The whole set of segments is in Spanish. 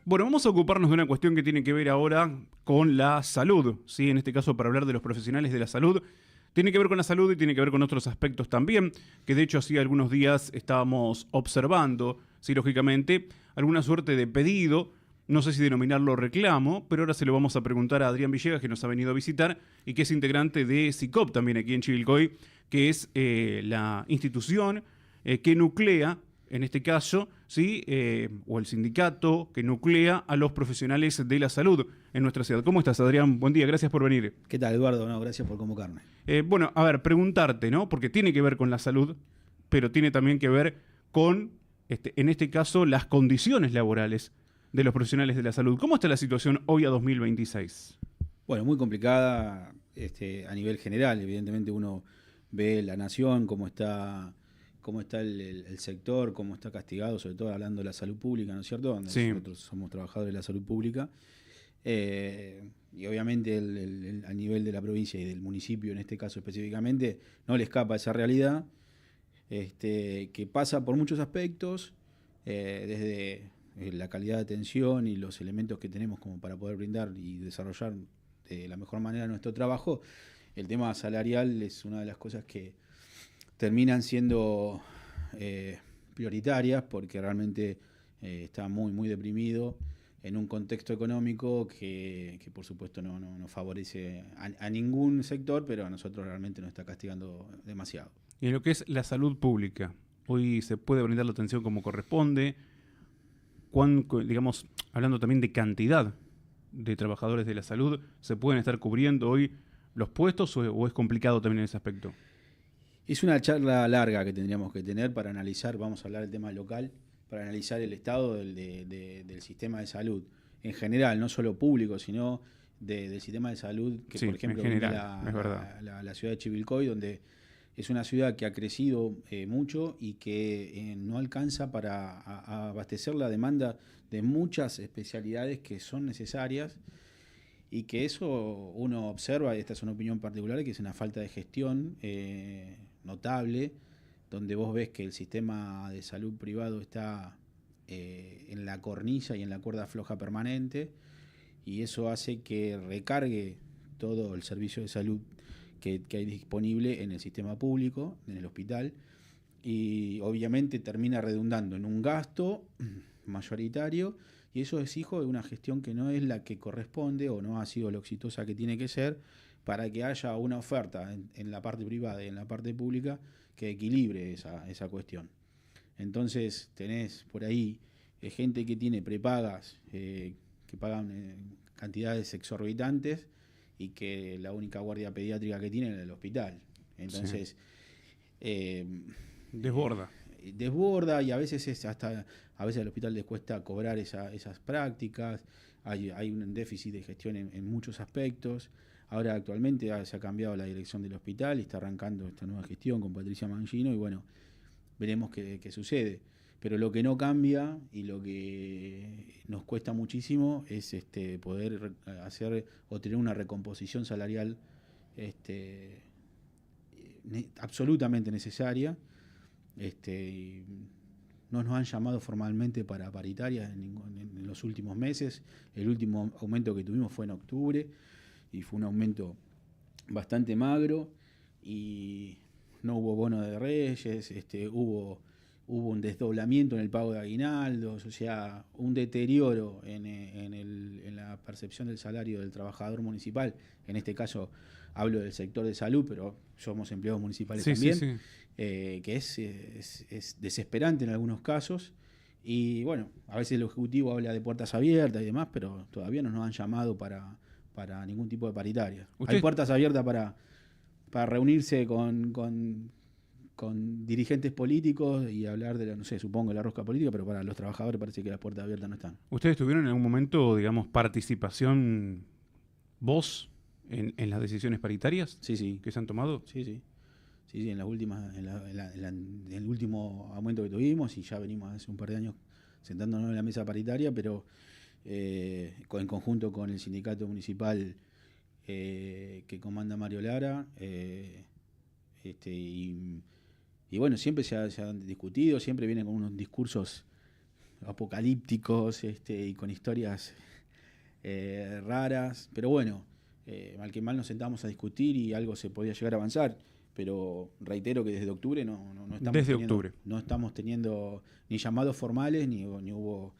Bueno, vamos a ocuparnos de una cuestión que tiene que ver ahora con la salud, ¿sí? En este caso, para hablar de los profesionales de la salud. Tiene que ver con la salud y tiene que ver con otros aspectos también, que de hecho hacía algunos días estábamos observando, sí, lógicamente, alguna suerte de pedido, no sé si denominarlo reclamo, pero ahora se lo vamos a preguntar a Adrián Villegas, que nos ha venido a visitar y que es integrante de SICOP también aquí en Chivilcoy, que es la institución que nuclea, en este caso, ¿sí? O el sindicato que nuclea a los profesionales de la salud en nuestra ciudad. ¿Cómo estás, Adrián? Buen día, gracias por venir. ¿Qué tal, Eduardo? No, gracias por convocarme. Bueno, a ver, preguntarte, ¿no? Porque tiene que ver con la salud, pero tiene también que ver con, en este caso, las condiciones laborales de los profesionales de la salud. ¿Cómo está la situación hoy a 2026? Bueno, muy complicada a nivel general. Evidentemente uno ve la nación, cómo está el sector, cómo está castigado, sobre todo hablando de la salud pública, ¿no es cierto? Donde Sí. nosotros somos trabajadores de la salud pública. Y obviamente a nivel de la provincia y del municipio, en este caso específicamente, no le escapa esa realidad, que pasa por muchos aspectos, desde la calidad de atención y los elementos que tenemos como para poder brindar y desarrollar de la mejor manera nuestro trabajo. El tema salarial es una de las cosas que terminan siendo prioritarias, porque realmente está muy, muy deprimido en un contexto económico que por supuesto no favorece a ningún sector, pero a nosotros realmente nos está castigando demasiado. Y en lo que es la salud pública, hoy se puede brindar la atención como corresponde. Digamos, hablando también de cantidad de trabajadores de la salud, ¿se pueden estar cubriendo hoy los puestos o es complicado también en ese aspecto? Es una charla larga que tendríamos que tener para analizar, vamos a hablar del tema local, para analizar el estado del sistema de salud en general, no solo público, sino del sistema de salud que, Sí, por ejemplo, en general, vive es verdad. la ciudad de Chivilcoy, donde es una ciudad que ha crecido mucho y que no alcanza para a abastecer la demanda de muchas especialidades que son necesarias, y que eso uno observa, y esta es una opinión particular, que es una falta de gestión notable, donde vos ves que el sistema de salud privado está en la cornisa y en la cuerda floja permanente, y eso hace que recargue todo el servicio de salud que hay disponible en el sistema público, en el hospital, y obviamente termina redundando en un gasto mayoritario, y eso es hijo de una gestión que no es la que corresponde o no ha sido lo exitosa que tiene que ser, para que haya una oferta en la parte privada y en la parte pública que equilibre esa cuestión. Entonces tenés por ahí gente que tiene prepagas, que pagan cantidades exorbitantes, y que la única guardia pediátrica que tienen es el hospital. Entonces, sí. Desborda. Desborda, y a veces a veces al hospital les cuesta cobrar esas prácticas. Hay un déficit de gestión en muchos aspectos. Ahora actualmente se ha cambiado la dirección del hospital y está arrancando esta nueva gestión con Patricia Mangino, y bueno, veremos qué sucede. Pero lo que no cambia y lo que nos cuesta muchísimo es poder hacer o tener una recomposición salarial absolutamente necesaria. No nos han llamado formalmente para paritarias en los últimos meses. El último aumento que tuvimos fue en octubre y fue un aumento bastante magro, y no hubo bono de Reyes, hubo un desdoblamiento en el pago de aguinaldos, o sea, un deterioro en la percepción del salario del trabajador municipal. En este caso hablo del sector de salud, pero somos empleados municipales también, Sí. que es desesperante en algunos casos. Y bueno, a veces el Ejecutivo habla de puertas abiertas y demás, pero todavía no nos han llamado para ningún tipo de paritaria. Hay puertas abiertas para reunirse con dirigentes políticos y hablar de, no sé, supongo, la rosca política, pero para los trabajadores parece que las puertas abiertas no están. ¿Ustedes tuvieron en algún momento, digamos, participación vos en las decisiones paritarias Sí. que se han tomado? Sí, en las últimas, en el último aumento que tuvimos, y ya venimos hace un par de años sentándonos en la mesa paritaria, pero en conjunto con el sindicato municipal que comanda Mario Lara, y bueno, siempre se han discutido, siempre vienen con unos discursos apocalípticos y con historias raras, pero bueno, mal que mal nos sentamos a discutir y algo se podía llegar a avanzar, pero reitero que desde octubre no estamos teniendo ni llamados formales ni hubo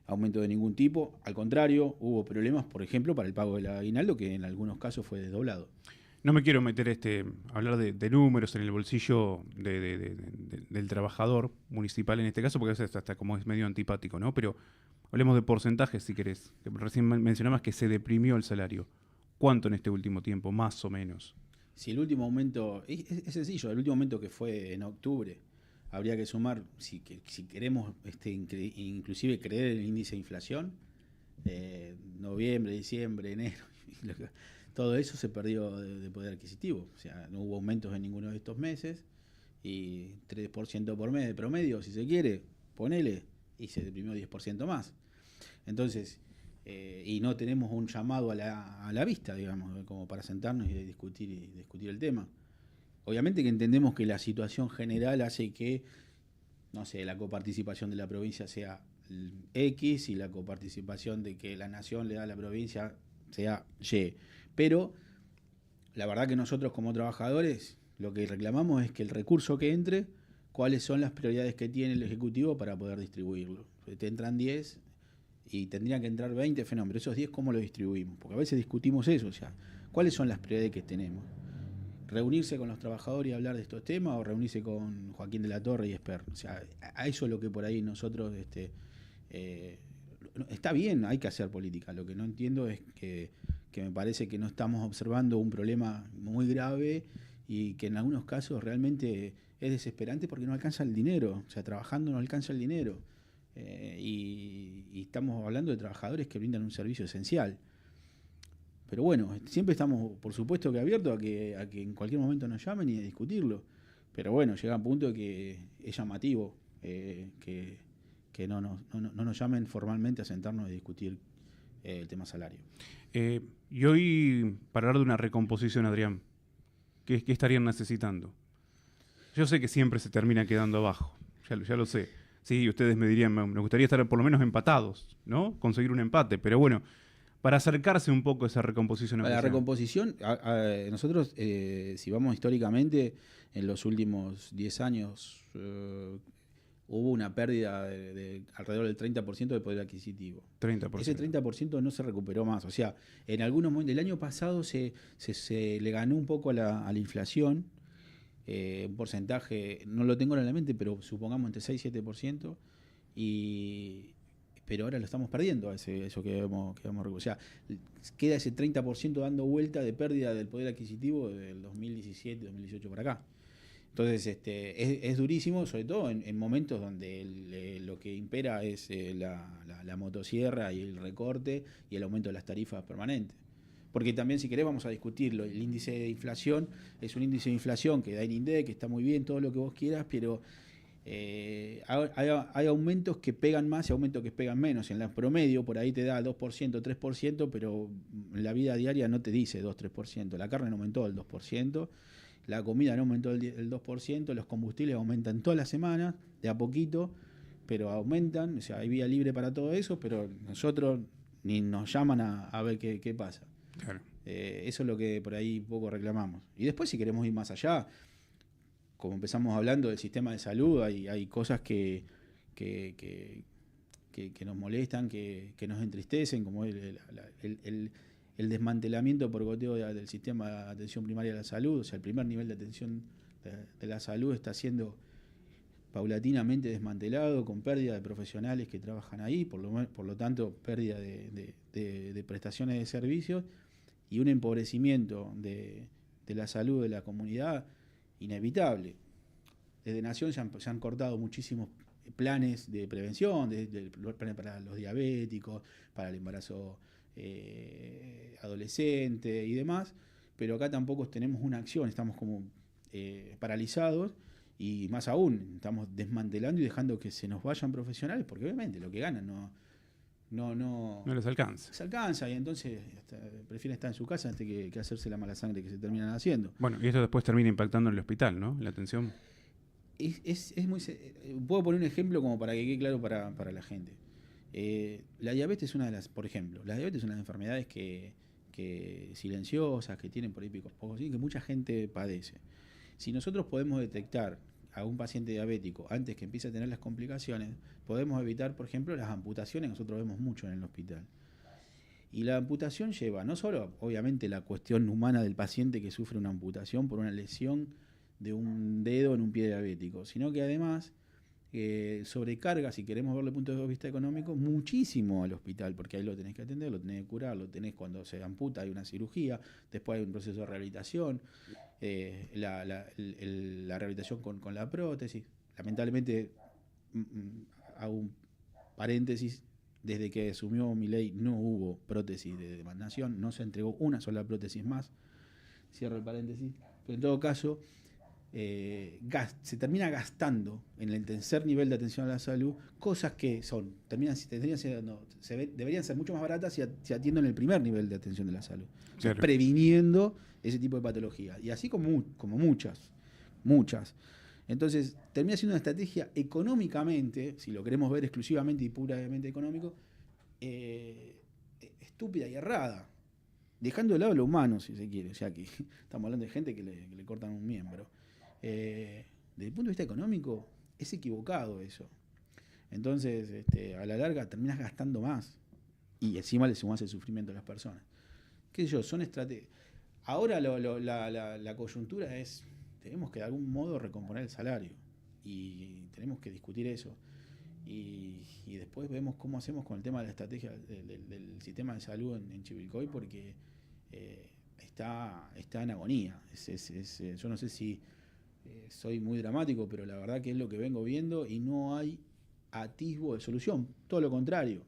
aumento de ningún tipo, al contrario, hubo problemas, por ejemplo, para el pago del aguinaldo, que en algunos casos fue desdoblado. No me quiero meter hablar de números en el bolsillo del trabajador municipal en este caso, porque a veces hasta como es medio antipático, ¿no? Pero hablemos de porcentajes, si querés. Recién mencionabas que se deprimió el salario. ¿Cuánto en este último tiempo, más o menos? Si el último aumento, es sencillo, el último aumento que fue en octubre, habría que sumar, si queremos inclusive creer en el índice de inflación, noviembre, diciembre, enero, todo eso se perdió de poder adquisitivo. O sea, no hubo aumentos en ninguno de estos meses y 3% por mes de promedio, si se quiere, ponele, y se deprimió 10% más. Entonces, y no tenemos un llamado a la vista, digamos, como para sentarnos y discutir el tema. Obviamente que entendemos que la situación general hace que, no sé, la coparticipación de la provincia sea X y la coparticipación de que la nación le da a la provincia sea Y. Pero la verdad que nosotros como trabajadores lo que reclamamos es que el recurso que entre, cuáles son las prioridades que tiene el Ejecutivo para poder distribuirlo. Te entran 10 y tendrían que entrar 20 fenómenos. Esos 10, ¿cómo los distribuimos? Porque a veces discutimos eso, o sea, ¿cuáles son las prioridades que tenemos? ¿Reunirse con los trabajadores y hablar de estos temas o reunirse con Joaquín de la Torre y Esper? O sea, a eso es lo que por ahí nosotros... está bien, hay que hacer política. Lo que no entiendo es que me parece que no estamos observando un problema muy grave y que en algunos casos realmente es desesperante porque no alcanza el dinero. O sea, trabajando no alcanza el dinero. Y estamos hablando de trabajadores que brindan un servicio esencial. Pero bueno, siempre estamos, por supuesto, que abiertos a que en cualquier momento nos llamen y a discutirlo. Pero bueno, llega un punto que es llamativo que no nos llamen formalmente a sentarnos y discutir el tema salario. Y hoy, para hablar de una recomposición, Adrián, ¿qué estarían necesitando? Yo sé que siempre se termina quedando abajo, ya lo sé. Sí, ustedes me dirían, me gustaría estar por lo menos empatados, ¿no? Conseguir un empate, pero bueno, para acercarse un poco a esa recomposición. La recomposición, nosotros, si vamos históricamente, en los últimos 10 años hubo una pérdida de alrededor del 30% del poder adquisitivo. 30%. Ese 30% no se recuperó más. O sea, en algunos momentos, el año pasado se le ganó un poco a la inflación, un porcentaje, no lo tengo en la mente, pero supongamos entre 6 y 7%, pero ahora lo estamos perdiendo, eso que vamos o sea, queda ese 30% dando vuelta de pérdida del poder adquisitivo del 2017, 2018 para acá. Entonces es durísimo, sobre todo en momentos donde lo que impera es la motosierra y el recorte y el aumento de las tarifas permanentes. Porque también, si querés, vamos a discutirlo. El índice de inflación es un índice de inflación que da el INDEC, que está muy bien, todo lo que vos quieras, pero hay aumentos que pegan más y aumentos que pegan menos. En la promedio, por ahí te da 2%, 3%, pero en la vida diaria no te dice 2, 3%. La carne no aumentó el 2%. La comida no aumentó el 2%, los combustibles aumentan todas las semanas, de a poquito, pero aumentan, o sea, hay vía libre para todo eso, pero nosotros ni nos llaman a ver qué pasa. Claro. Eso es lo que por ahí poco reclamamos. Y después, si queremos ir más allá, como empezamos hablando del sistema de salud, hay cosas que nos molestan, que nos entristecen, como el desmantelamiento por goteo del sistema de atención primaria de la salud. O sea, el primer nivel de atención de la salud está siendo paulatinamente desmantelado, con pérdida de profesionales que trabajan ahí, por lo tanto pérdida de prestaciones de servicios y un empobrecimiento de la salud de la comunidad inevitable. Desde Nación se han cortado muchísimos planes de prevención, planes para los diabéticos, para el embarazo adolescente y demás, pero acá tampoco tenemos una acción, estamos como paralizados y más aún, estamos desmantelando y dejando que se nos vayan profesionales, porque obviamente lo que ganan no les alcanza. Se alcanza y entonces prefieren estar en su casa antes que hacerse la mala sangre que se terminan haciendo. Bueno, y esto después termina impactando en el hospital, ¿no? En la atención. es muy... Puedo poner un ejemplo como para que quede claro para la gente. La diabetes es una de las, por ejemplo, la diabetes es una de las enfermedades que silenciosas, que tienen por ahí picos pocos, que mucha gente padece. Si nosotros podemos detectar a un paciente diabético antes que empiece a tener las complicaciones, podemos evitar, por ejemplo, las amputaciones que nosotros vemos mucho en el hospital. Y la amputación lleva no solo, obviamente, la cuestión humana del paciente que sufre una amputación por una lesión de un dedo en un pie diabético, sino que además sobrecarga, si queremos verlo desde el punto de vista económico, muchísimo al hospital, porque ahí lo tenés que atender, lo tenés que curar, lo tenés cuando se amputa, hay una cirugía, después hay un proceso de rehabilitación, la rehabilitación con la prótesis. Lamentablemente, hago un paréntesis, desde que asumió Milei no hubo prótesis de demandación, no se entregó una sola prótesis más, cierro el paréntesis, pero en todo caso se termina gastando en el tercer nivel de atención a la salud cosas que deberían ser mucho más baratas si atienden el primer nivel de atención de la salud, o sea, previniendo ese tipo de patología, y así como muchas. Entonces termina siendo una estrategia económicamente, si lo queremos ver exclusivamente y puramente económico, estúpida y errada, dejando de lado lo humano, si se quiere. O sea, que estamos hablando de gente que le cortan un miembro. Desde el punto de vista económico, es equivocado eso. Entonces, a la larga terminas gastando más y encima le sumas el sufrimiento a las personas. ¿Qué sé yo? Son estrategias. Ahora la coyuntura es, tenemos que de algún modo recomponer el salario y tenemos que discutir eso. Y después vemos cómo hacemos con el tema de la estrategia del sistema de salud en Chivilcoy, porque está en agonía. Yo no sé si soy muy dramático, pero la verdad que es lo que vengo viendo y no hay atisbo de solución. Todo lo contrario.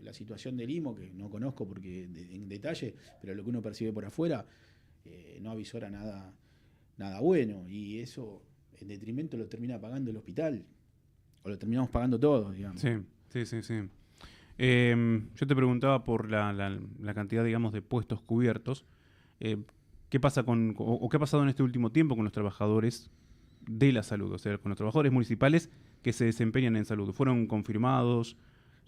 La situación del IMO, que no conozco porque en detalle, pero lo que uno percibe por afuera, no avisora nada bueno, y eso en detrimento lo termina pagando el hospital, o lo terminamos pagando todos, digamos. Sí. Yo te preguntaba por la cantidad, digamos, de puestos cubiertos. ¿Qué pasa qué ha pasado en este último tiempo con los trabajadores de la salud? O sea, con los trabajadores municipales que se desempeñan en salud. ¿Fueron confirmados?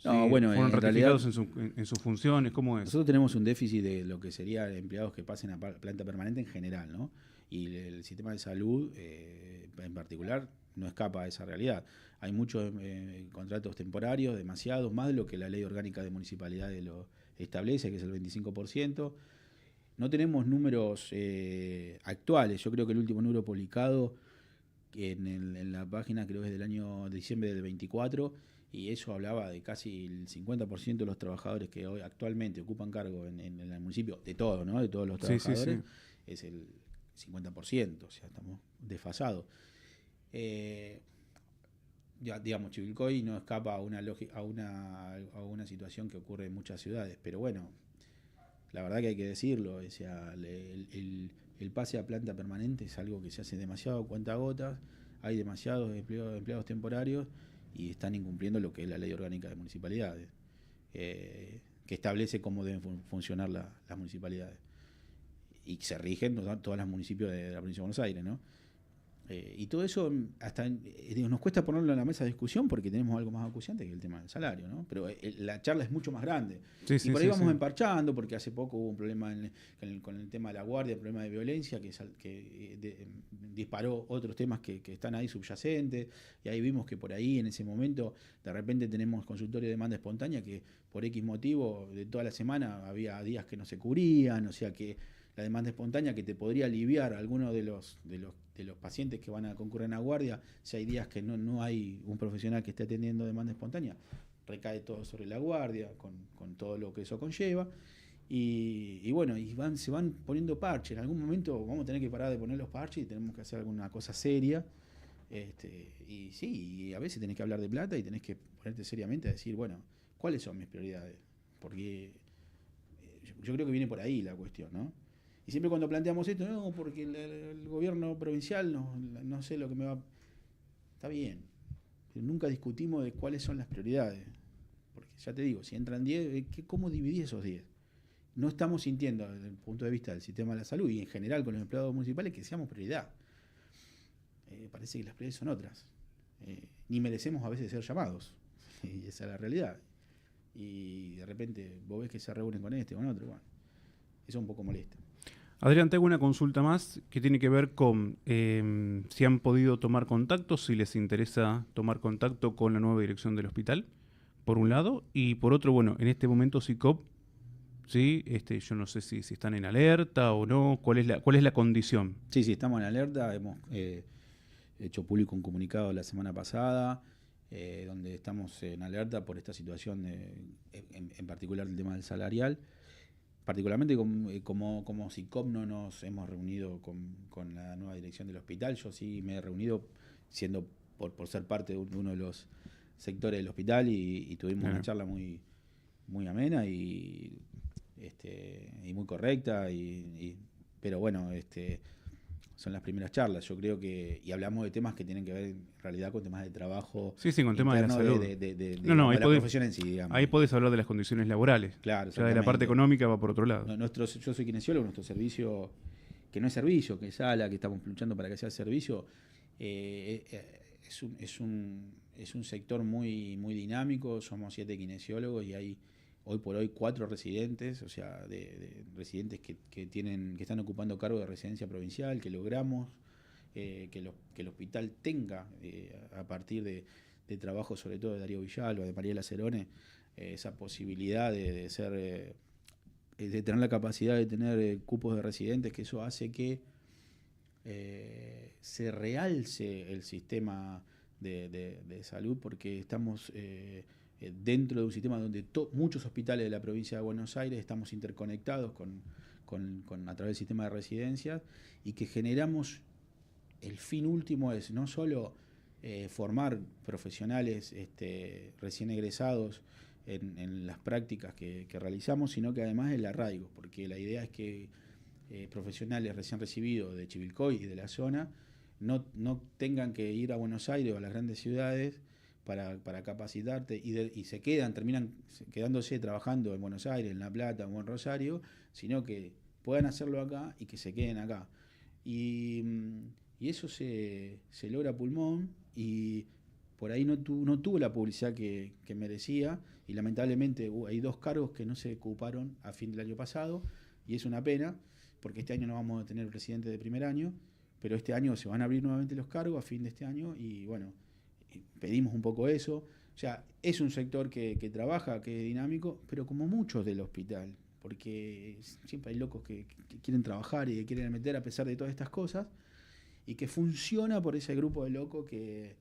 No, ¿Sí? bueno, ¿Fueron en ratificados realidad, en sus funciones? ¿Cómo es? nosotros tenemos un déficit de lo que sería empleados que pasen a planta permanente en general, ¿no? Y el sistema de salud, en particular, no escapa a esa realidad. Hay muchos contratos temporarios, demasiados, más de lo que la ley orgánica de municipalidades lo establece, que es el 25%. No tenemos números actuales. Yo creo que el último número publicado en la página, creo que es del año de diciembre del 24, y eso hablaba de casi el 50% de los trabajadores que hoy actualmente ocupan cargo en el municipio, de todo, ¿no? De todos los trabajadores, es el 50%, o sea, estamos desfasados. Ya, digamos, Chivilcoy no escapa a una situación que ocurre en muchas ciudades, pero bueno, la verdad que hay que decirlo, o sea, el pase a planta permanente es algo que se hace demasiado cuentagotas, hay demasiados empleados temporarios y están incumpliendo lo que es la ley orgánica de municipalidades, que establece cómo deben funcionar las municipalidades, y se rigen todos los municipios de la provincia de Buenos Aires, ¿no? Y todo eso hasta nos cuesta ponerlo en la mesa de discusión porque tenemos algo más acuciante que el tema del salario, ¿no? Pero la charla es mucho más grande. Y por ahí vamos emparchando, porque hace poco hubo un problema con el tema de la guardia, el problema de violencia que disparó otros temas que están ahí subyacentes, y ahí vimos que por ahí en ese momento de repente tenemos consultorio de demanda espontánea que por X motivo de toda la semana había días que no se cubrían, o sea que la demanda espontánea que te podría aliviar a algunos de los pacientes que van a concurrir a guardia, si hay días que no hay un profesional que esté atendiendo demanda espontánea, recae todo sobre la guardia, con todo lo que eso conlleva, y bueno, se van poniendo parches. En algún momento vamos a tener que parar de poner los parches y tenemos que hacer alguna cosa seria, y sí, y a veces tenés que hablar de plata y tenés que ponerte seriamente a decir, bueno, ¿cuáles son mis prioridades? Porque yo creo que viene por ahí la cuestión, ¿no? Y siempre cuando planteamos esto, no, porque el gobierno provincial no sé lo que me va... Está bien, pero nunca discutimos de cuáles son las prioridades. Porque ya te digo, si entran 10, ¿cómo dividir esos 10? No estamos sintiendo, desde el punto de vista del sistema de la salud y en general con los empleados municipales, que seamos prioridad. parece que las prioridades son otras. Ni merecemos a veces ser llamados. Y esa es la realidad. Y de repente vos ves que se reúnen con este o con otro. Bueno, eso un poco molesta. Adrián, te hago una consulta más que tiene que ver con si han podido tomar contacto, si les interesa tomar contacto con la nueva dirección del hospital, por un lado, y por otro, bueno, en este momento SICOP, ¿sí? Yo no sé si están en alerta o no, ¿cuál es la condición? Sí, estamos en alerta, hemos hecho público un comunicado la semana pasada, donde estamos en alerta por esta situación, en particular el tema del salarial. Particularmente como SICOP no nos hemos reunido con la nueva dirección del hospital. Yo sí me he reunido siendo por ser parte de uno de los sectores del hospital y tuvimos una charla muy, muy amena y muy correcta. Pero bueno, son las primeras charlas. Yo creo que, y hablamos de temas que tienen que ver en realidad con temas de trabajo. Sí, con temas de la salud. De no, la profesión en sí, digamos. Ahí podés hablar de las condiciones laborales. Claro, ya de la parte económica va por otro lado. Yo soy kinesiólogo, nuestro servicio, que no es servicio, que es sala, que estamos luchando para que sea servicio, es un sector muy, muy dinámico. Somos 7 kinesiólogos y hay hoy por hoy 4 residentes, o sea, de residentes que están ocupando cargo de residencia provincial, que logramos que el hospital tenga, a partir de trabajo sobre todo de Darío Villalba, de Mariela Cerone, esa posibilidad de tener la capacidad de tener cupos de residentes, que eso hace que se realce el sistema de salud, porque estamos dentro de un sistema donde muchos hospitales de la provincia de Buenos Aires estamos interconectados a través del sistema de residencias, y que generamos, el fin último es no solo formar profesionales recién egresados en las prácticas que realizamos, sino que además el arraigo, porque la idea es que profesionales recién recibidos de Chivilcoy y de la zona no tengan que ir a Buenos Aires o a las grandes ciudades para capacitarte y terminan quedándose trabajando en Buenos Aires, en La Plata o en Rosario, sino que puedan hacerlo acá y que se queden acá. Y eso se logra a pulmón, y por ahí no tuvo la publicidad que merecía, y lamentablemente hay 2 cargos que no se ocuparon a fin del año pasado, y es una pena, porque este año no vamos a tener presidente de primer año, pero este año se van a abrir nuevamente los cargos a fin de este año, y bueno, pedimos un poco eso. O sea, es un sector que trabaja, que es dinámico, pero como muchos del hospital, porque siempre hay locos que quieren trabajar y que quieren meter a pesar de todas estas cosas, y que funciona por ese grupo de locos que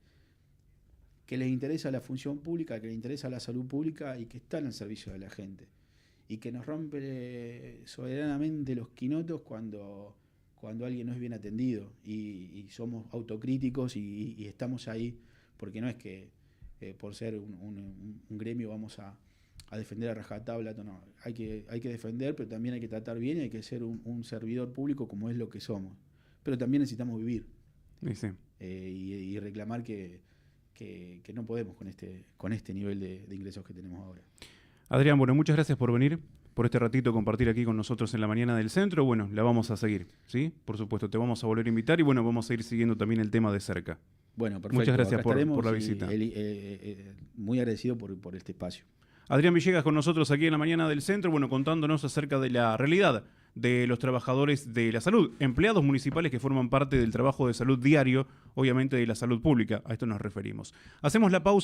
les interesa la función pública, que les interesa la salud pública y que están al servicio de la gente, y que nos rompe soberanamente los quinotos cuando alguien no es bien atendido, y somos autocríticos y estamos ahí, porque no es que por ser un gremio vamos a defender a rajatabla. No, hay que defender, pero también hay que tratar bien, y hay que ser un servidor público como es lo que somos. Pero también necesitamos vivir. Sí. Y reclamar que no podemos con este nivel de ingresos que tenemos ahora. Adrián, bueno, muchas gracias por venir, por este ratito compartir aquí con nosotros en la mañana del centro. Bueno, la vamos a seguir, ¿sí? Por supuesto, te vamos a volver a invitar, y bueno, vamos a ir siguiendo también el tema de cerca. Bueno, perfecto. Muchas gracias por la visita. Muy agradecido por este espacio. Adrián Villegas con nosotros aquí en la mañana del centro, bueno, contándonos acerca de la realidad de los trabajadores de la salud, empleados municipales que forman parte del trabajo de salud diario, obviamente de la salud pública. A esto nos referimos. Hacemos la pausa.